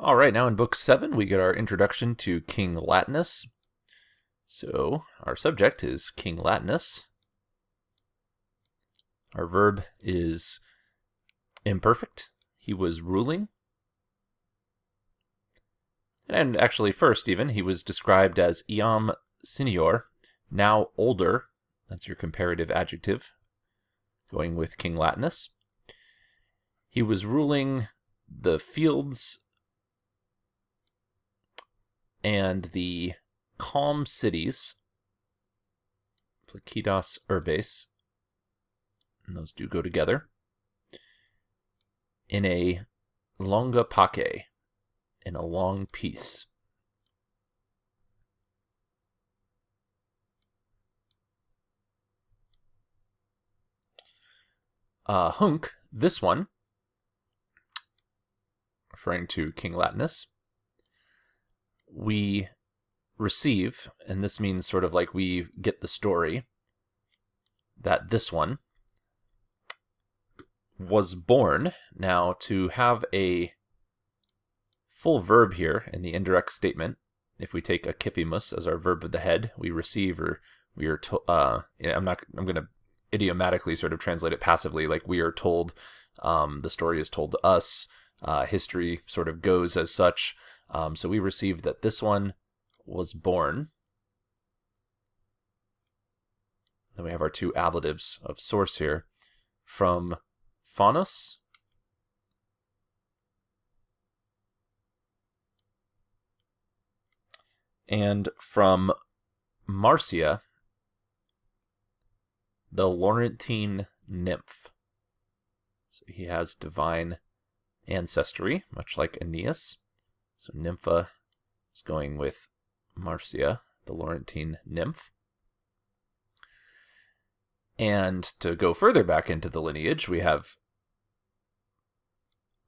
All right, now in Book 7, we get our introduction to King Latinus. So, our subject is King Latinus. Our verb is imperfect. He was ruling. And actually, first even, he was described as iam senior, now older. That's your comparative adjective, going with King Latinus. He was ruling the fields and the calm cities, placidas urbes, and those do go together, in a longa pace, in a long peace. Hunc, this one, referring to King Latinus, we receive, and this means sort of like we get the story, that this one was born. Now, to have a full verb here in the indirect statement, if we take akipimus as our verb of the head, we receive, or we are told, I'm going to idiomatically sort of translate it passively, like we are told, the story is told to us, history sort of goes as such. So we receive that this one was born. Then we have our two ablatives of source here, from Faunus and from Marcia, the Laurentine nymph. So he has divine ancestry, much like Aeneas. So Nympha is going with Marcia, the Laurentine nymph. And to go further back into the lineage, we have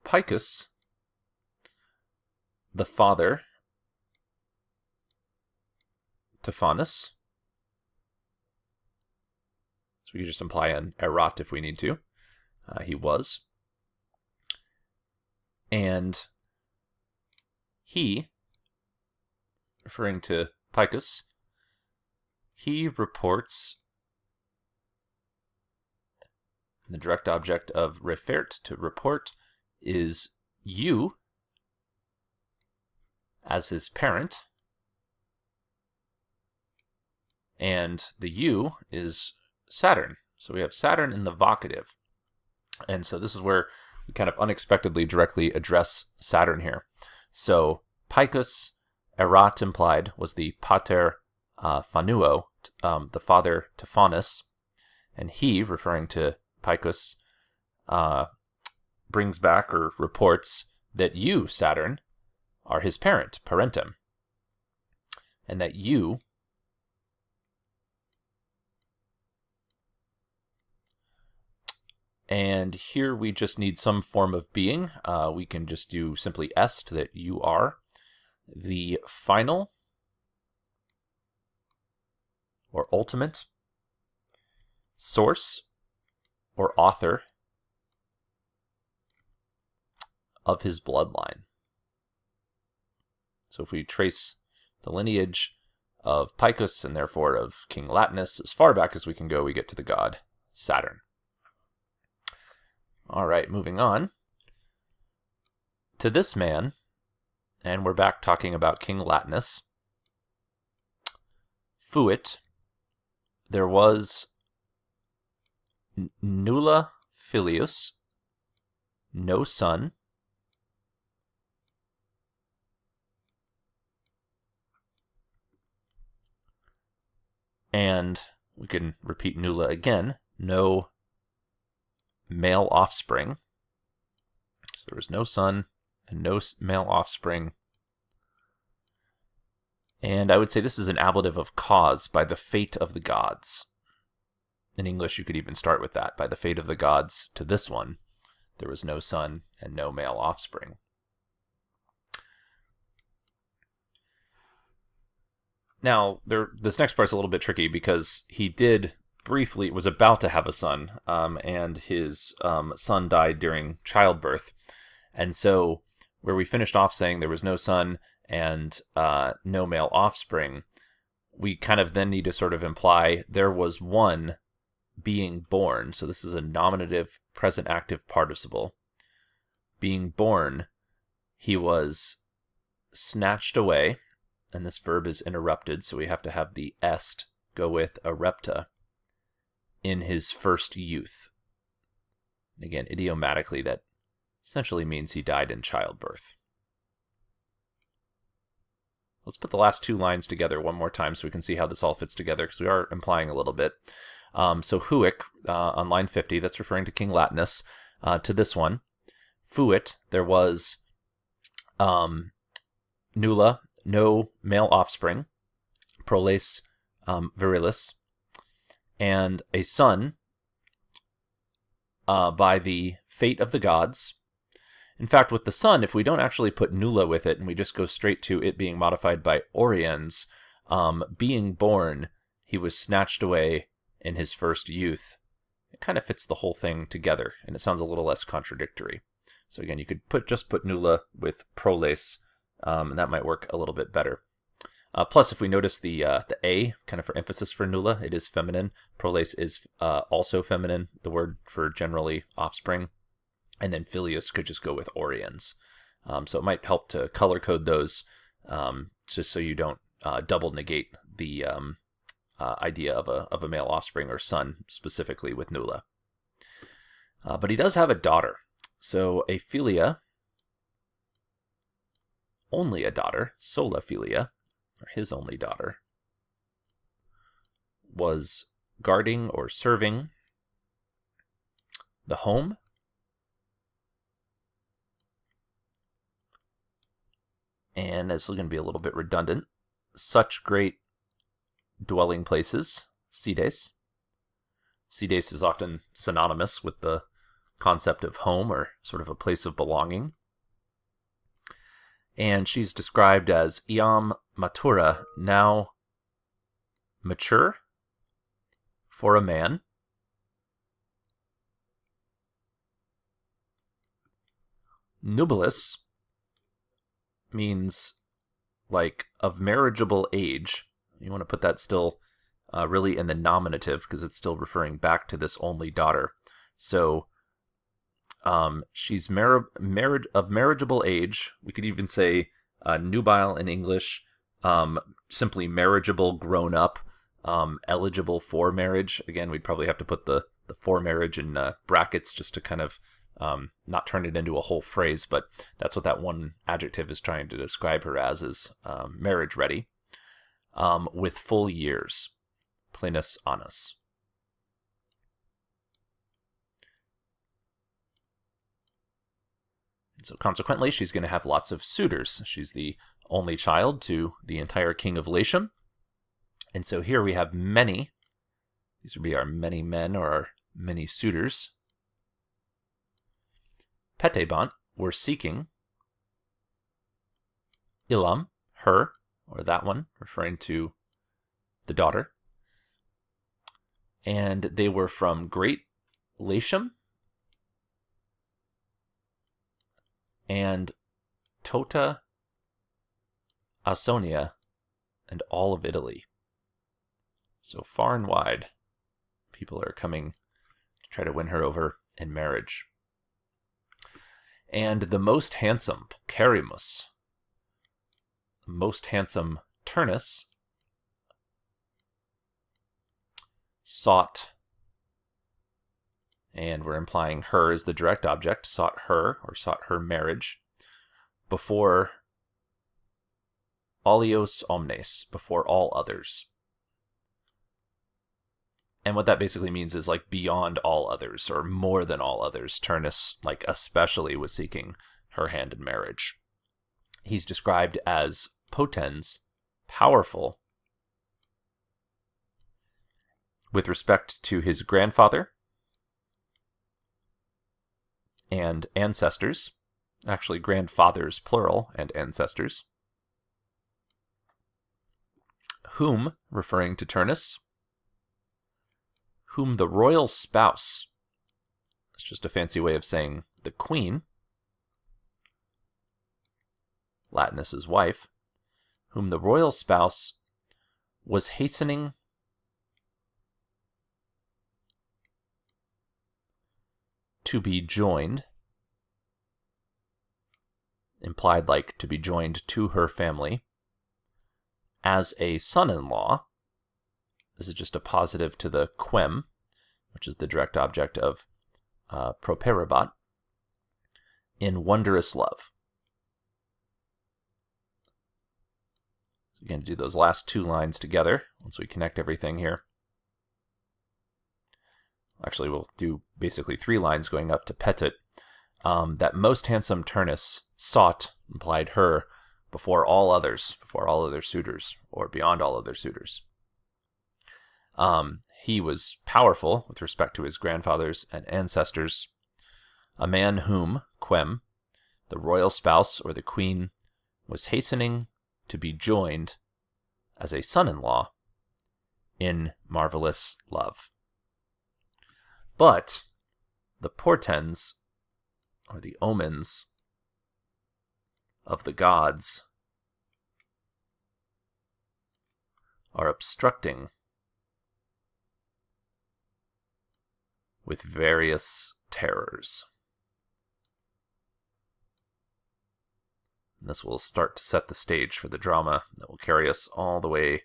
Picus, the father to Faunus. So we can just imply an erat if we need to. He was. And he, referring to Picus, he reports, the direct object of refert, to report, is you as his parent, and the you is Saturn. So we have Saturn in the vocative. And so this is where we kind of unexpectedly directly address Saturn here. So Picus, erat implied, was the pater fanuo, the father to Faunus, and he, referring to Picus, brings back or reports that you, Saturn, are his parent, parentem, and that you and here we just need some form of being. We can just do simply est, that you are the final or ultimate source or author of his bloodline. So if we trace the lineage of Picus and therefore of King Latinus as far back as we can go, we get to the god Saturn. All right, moving on to this man, and we're back talking about King Latinus. Fuit, there was nulla filius, no son, and we can repeat nulla again, no male offspring. So there was no son and no male offspring. And I would say this is an ablative of cause, by the fate of the gods. In English, you could even start with that. By the fate of the gods to this one, there was no son and no male offspring. Now, this next part's a little bit tricky because he briefly was about to have a son, and his son died during childbirth. And so where we finished off saying there was no son and no male offspring, we kind of then need to sort of imply there was one being born. So this is a nominative present active participle. Being born, he was snatched away, and this verb is interrupted, so we have to have the est go with erepta, in his first youth. And again, idiomatically, that essentially means he died in childbirth. Let's put the last two lines together one more time so we can see how this all fits together, because we are implying a little bit. So huic, on line 50, that's referring to King Latinus. To this one, fuit, there was nulla, no male offspring, proles virilis, and a son by the fate of the gods. In fact, with the son, if we don't actually put nulla with it and we just go straight to it being modified by oriens, being born, he was snatched away in his first youth. It kind of fits the whole thing together, and it sounds a little less contradictory. So again, you could just put nulla with proles, and that might work a little bit better. Plus, if we notice the a, kind of for emphasis for nulla, it is feminine. Proles is also feminine, the word for generally offspring. And then filius could just go with oriens. So it might help to color code those, just so you don't double negate the idea of a male offspring or son, specifically with nulla. But he does have a daughter. So a filia, only a daughter, sola filia, or his only daughter, was guarding or serving the home and this is going to be a little bit redundant, such great dwelling places, sides. Sides is often synonymous with the concept of home or sort of a place of belonging. And she's described as iam matura, now mature for a man. Nubilis means like of marriageable age. You want to put that still really in the nominative because it's still referring back to this only daughter. So she's of marriageable age. We could even say nubile in English, simply marriageable, grown up, eligible for marriage. Again, we'd probably have to put the for marriage in brackets just to kind of not turn it into a whole phrase, but that's what that one adjective is trying to describe her as, is marriage ready, with full years, plenus annus. So consequently, she's going to have lots of suitors. She's the only child to the entire king of Latium. And so here we have many. These would be our many men or our many suitors. Petebant were seeking. Illam, her, or that one, referring to the daughter. And they were from Great Latium and Tota Ausonia and all of Italy. So far and wide, people are coming to try to win her over in marriage. And the most handsome, Pulcherimus, most handsome Turnus, sought, and we're implying her is the direct object, sought her, or sought her marriage, before alios omnes, before all others. And what that basically means is like beyond all others, or more than all others. Turnus, like especially, was seeking her hand in marriage. He's described as potens, powerful, with respect to his grandfather and ancestors. Actually, grandfathers plural and ancestors. Whom, referring to Turnus, whom the royal spouse, it's just a fancy way of saying the queen, Latinus's wife, whom the royal spouse was hastening to be joined, implied like to be joined to her family, as a son-in-law. This is just a positive to the quem, which is the direct object of properabat, in wondrous love. So we're going to do those last two lines together once we connect everything here. Actually, we'll do basically 3 lines going up to petit. That most handsome Turnus sought, implied her, before all other suitors, or beyond all other suitors. He was powerful with respect to his grandfathers and ancestors, a man whom, quem, the royal spouse or the queen, was hastening to be joined as a son-in-law in marvelous love. But the portents, or the omens, of the gods are obstructing with various terrors. And this will start to set the stage for the drama that will carry us all the way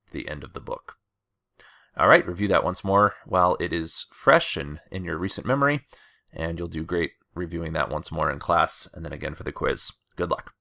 to the end of the book. All right, review that once more while it is fresh and in your recent memory, and you'll do great reviewing that once more in class and then again for the quiz. Good luck.